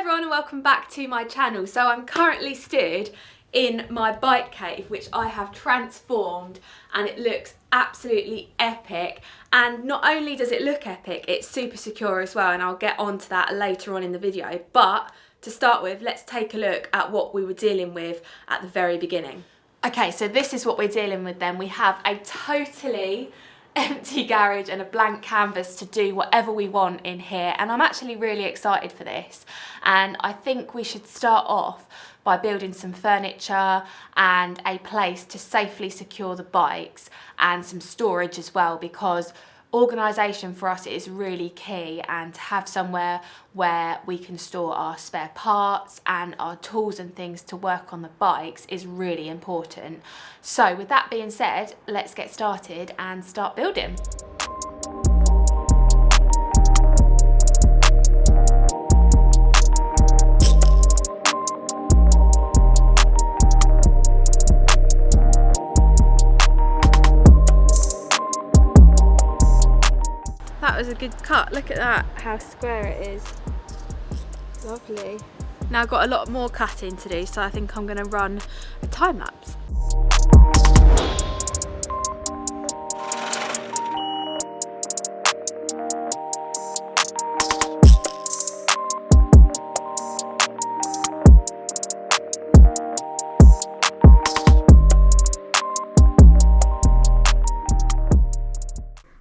everyone and welcome back to my channel. So I'm currently stood in my bike cave, which I have transformed, and it looks absolutely epic. And not only does it look epic, it's super secure as well, and I'll get onto that later on in the video. But to start with, let's take a look at what we were dealing with at the very beginning. Okay, so this is what we're dealing with then. We have a totally empty garage and a blank canvas to do whatever we want in here, and I'm actually really excited for this. And I think we should start off by building some furniture and a place to safely secure the bikes and some storage as well, because organisation for us is really key, and to have somewhere where we can store our spare parts and our tools and things to work on the bikes is really important. So with that being said, let's get started and start building. That was a good cut. Look at that, how square it is. Lovely. Now I've got a lot more cutting to do, so I think I'm going to run a time lapse.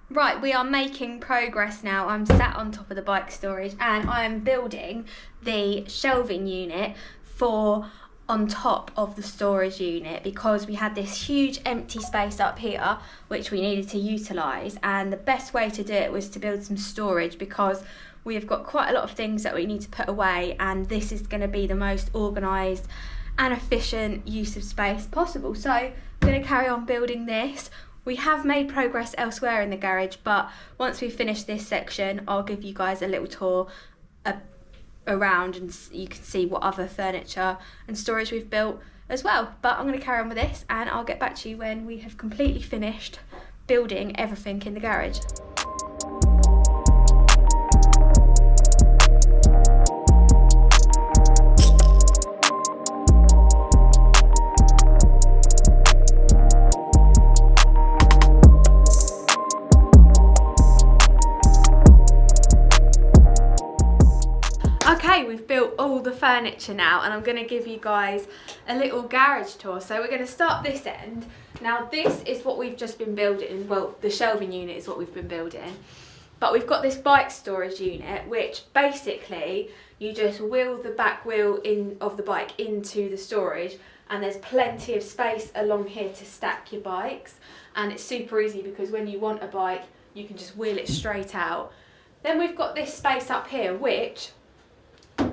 Right, we are making progress now. I'm sat on top of the bike storage and I am building the shelving unit for on top of the storage unit, because we had this huge empty space up here which we needed to utilise, and the best way to do it was to build some storage, because we've got quite a lot of things that we need to put away, and this is going to be the most organised and efficient use of space possible. So I'm going to carry on building this. We have made progress elsewhere in the garage, but once we finish this section, I'll give you guys a little tour around, and you can see what other furniture and storage we've built as well. But I'm going to carry on with this, and I'll get back to you when we have completely finished building everything in the garage. Okay, we've built all the furniture now, and I'm going to give you guys a little garage tour. So we're going to start this end. Now this is what we've just been building. Well, the shelving unit is what we've been building. But we've got this bike storage unit, which basically you just wheel the back wheel of the bike into the storage, and there's plenty of space along here to stack your bikes. And it's super easy, because when you want a bike, you can just wheel it straight out. Then we've got this space up here, which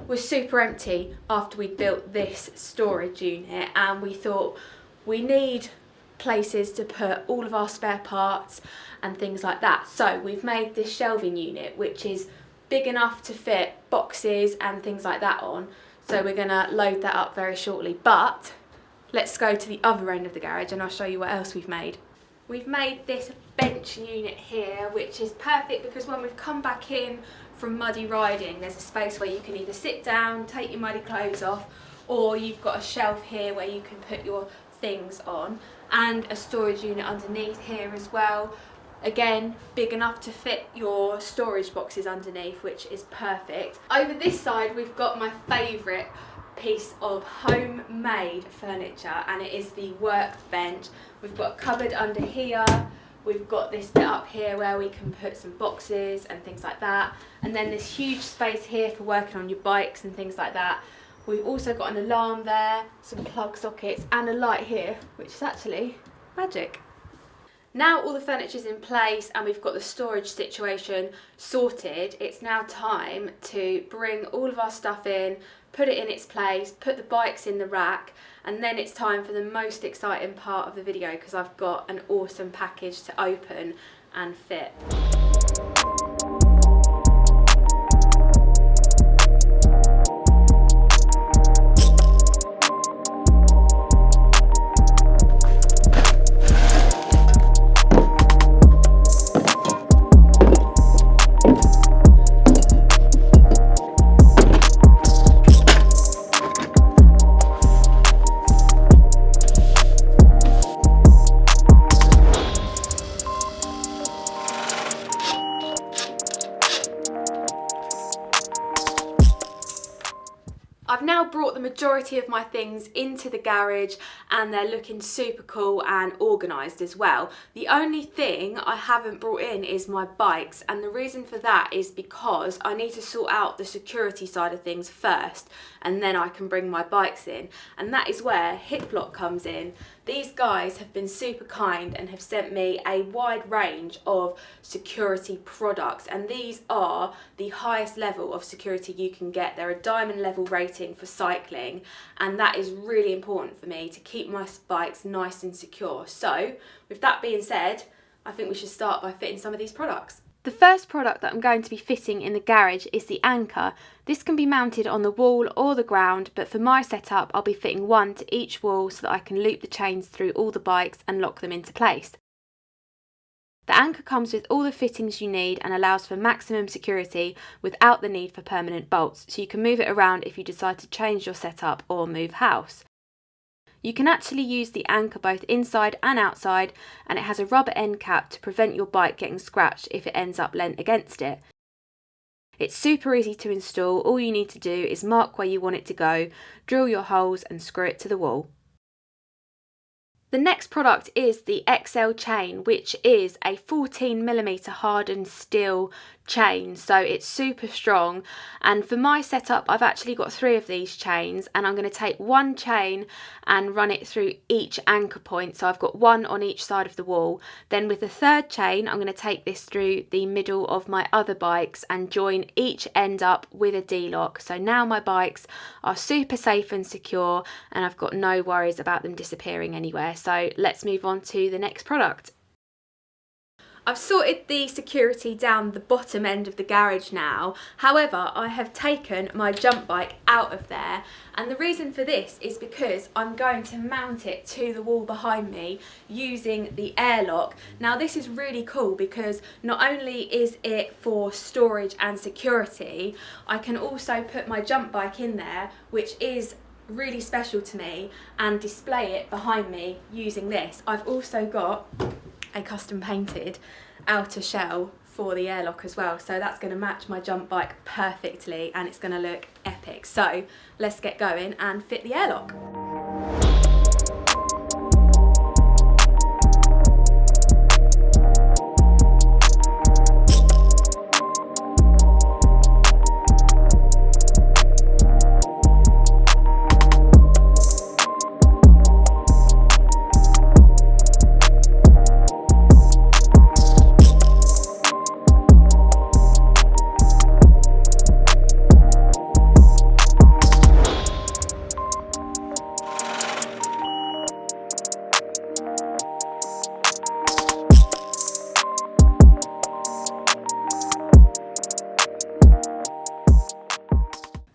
was super empty after we built this storage unit, and we thought we need places to put all of our spare parts and things like that. So we've made this shelving unit, which is big enough to fit boxes and things like that on. So we're gonna load that up very shortly. But let's go to the other end of the garage and I'll show you what else we've made. We've made this bench unit here, which is perfect because when we've come back in from muddy riding, there's a space where you can either sit down, take your muddy clothes off, or you've got a shelf here where you can put your things on, and a storage unit underneath here as well. Again, big enough to fit your storage boxes underneath, which is perfect. Over this side, we've got my favourite piece of homemade furniture, and it is the workbench. We've got a cupboard under here. We've got this bit up here where we can put some boxes and things like that. And then this huge space here for working on your bikes and things like that. We've also got an alarm there, some plug sockets, and a light here, which is actually magic. Now all the furniture's in place and we've got the storage situation sorted, it's now time to bring all of our stuff in, put it in its place, put the bikes in the rack, and then it's time for the most exciting part of the video, because I've got an awesome package to open and fit. I've now brought the majority of my things into the garage and they're looking super cool and organised as well. The only thing I haven't brought in is my bikes, and the reason for that is because I need to sort out the security side of things first and then I can bring my bikes in, and that is where Airlock comes in. These guys have been super kind and have sent me a wide range of security products, and these are the highest level of security you can get. They're a diamond level rating for cycling, and that is really important for me to keep my bikes nice and secure. So with that being said, I think we should start by fitting some of these products. The first product that I'm going to be fitting in the garage is the anchor. This can be mounted on the wall or the ground, but for my setup I'll be fitting one to each wall so that I can loop the chains through all the bikes and lock them into place. The anchor comes with all the fittings you need and allows for maximum security without the need for permanent bolts, so you can move it around if you decide to change your setup or move house. You can actually use the anchor both inside and outside, and it has a rubber end cap to prevent your bike getting scratched if it ends up leant against it. It's super easy to install. All you need to do is mark where you want it to go, drill your holes and screw it to the wall. The next product is the XL chain, which is a 14mm hardened steel chain, so it's super strong. And for my setup I've actually got 3 of these chains, and I'm going to take one chain and run it through each anchor point, so I've got one on each side of the wall. Then with the third chain I'm going to take this through the middle of my other bikes and join each end up with a D-lock, so now my bikes are super safe and secure and I've got no worries about them disappearing anywhere. So let's move on to the next product. I've sorted the security down the bottom end of the garage now. However, I have taken my jump bike out of there, and the reason for this is because I'm going to mount it to the wall behind me using the Airlock. Now this is really cool because not only is it for storage and security, I can also put my jump bike in there, which is really special to me, and display it behind me using this. I've also got a custom painted outer shell for the Airlock as well, so that's going to match my jump bike perfectly and it's going to look epic. So let's get going and fit the Airlock.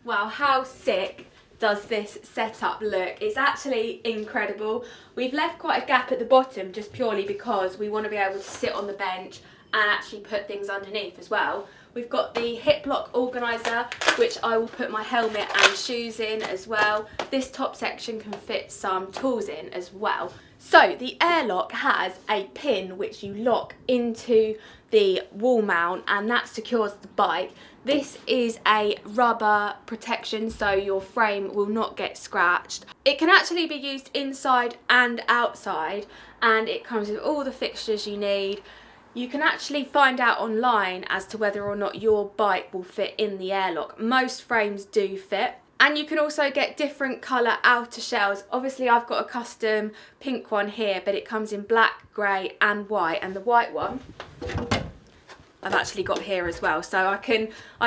Wow, how sick does this setup look? It's actually incredible. We've left quite a gap at the bottom just purely because we want to be able to sit on the bench and actually put things underneath as well. We've got the Airlock organiser, which I will put my helmet and shoes in as well. This top section can fit some tools in as well. So the Airlock has a pin which you lock into the wall mount and that secures the bike. This is a rubber protection so your frame will not get scratched. It can actually be used inside and outside, and it comes with all the fixtures you need. You can actually find out online as to whether or not your bike will fit in the Airlock. Most frames do fit. And you can also get different colour outer shells. Obviously I've got a custom pink one here, but it comes in black, grey and white, and the white one I've actually got here as well, so I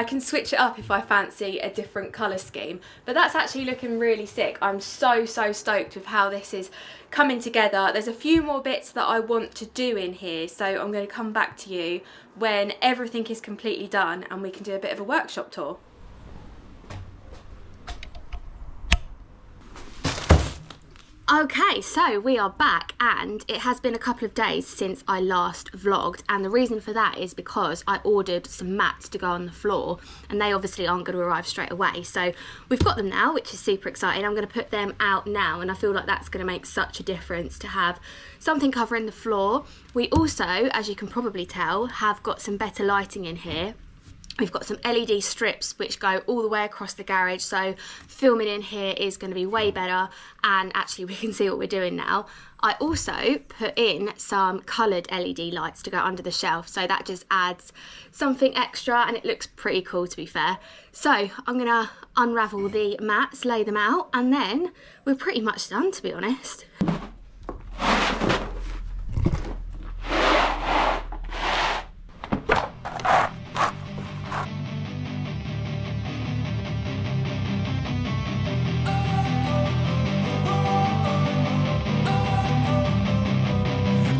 can switch it up if I fancy a different colour scheme. But that's actually looking really sick. I'm so stoked with how this is coming together. There's a few more bits that I want to do in here, so I'm going to come back to you when everything is completely done and we can do a bit of a workshop tour. Okay, so we are back, and it has been a couple of days since I last vlogged, and the reason for that is because I ordered some mats to go on the floor and they obviously aren't going to arrive straight away. So we've got them now, which is super exciting. I'm going to put them out now, and I feel like that's going to make such a difference to have something covering the floor. We also, as you can probably tell, have got some better lighting in here. We've got some LED strips which go all the way across the garage, so filming in here is going to be way better, and actually we can see what we're doing now. I also put in some coloured LED lights to go under the shelf, so that just adds something extra and it looks pretty cool, to be fair. So I'm going to unravel the mats, lay them out, and then we're pretty much done, to be honest.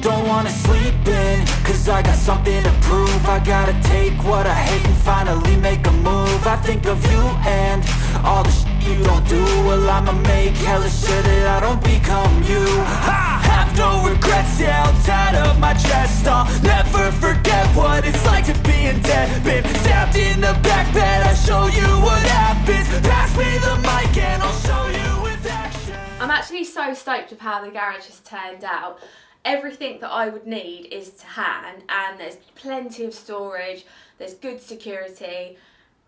Don't wanna sleep in, cause I got something to prove. I gotta take what I hate and finally make a move. I think of you and all the shit you don't do. Well, I'ma make hella sure that I don't become you. I have no regrets, yeah, I'll tie up my chest. I'll never forget what it's like to be in debt. Been stabbed in the back bed, I'll show you what happens. Pass me the mic and I'll show you with action. I'm actually so stoked with how the garage has turned out. Everything that I would need is to hand, and there's plenty of storage, there's good security,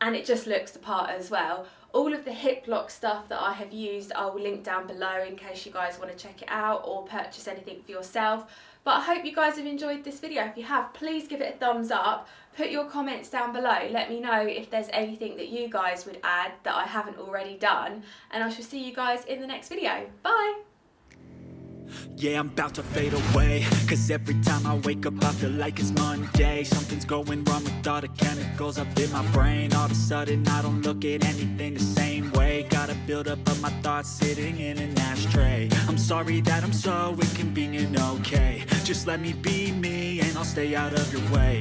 and it just looks the part as well. All of the hip lock stuff that I have used I will link down below in case you guys want to check it out or purchase anything for yourself. But I hope you guys have enjoyed this video. If you have, please give it a thumbs up, put your comments down below, let me know if there's anything that you guys would add that I haven't already done, and I shall see you guys in the next video. Bye! Yeah, I'm about to fade away, cause every time I wake up I feel like it's Monday. Something's going wrong with all the chemicals up in my brain. All of a sudden I don't look at anything the same way. Gotta build up of my thoughts sitting in an ashtray. I'm sorry that I'm so inconvenient, okay. Just let me be me and I'll stay out of your way.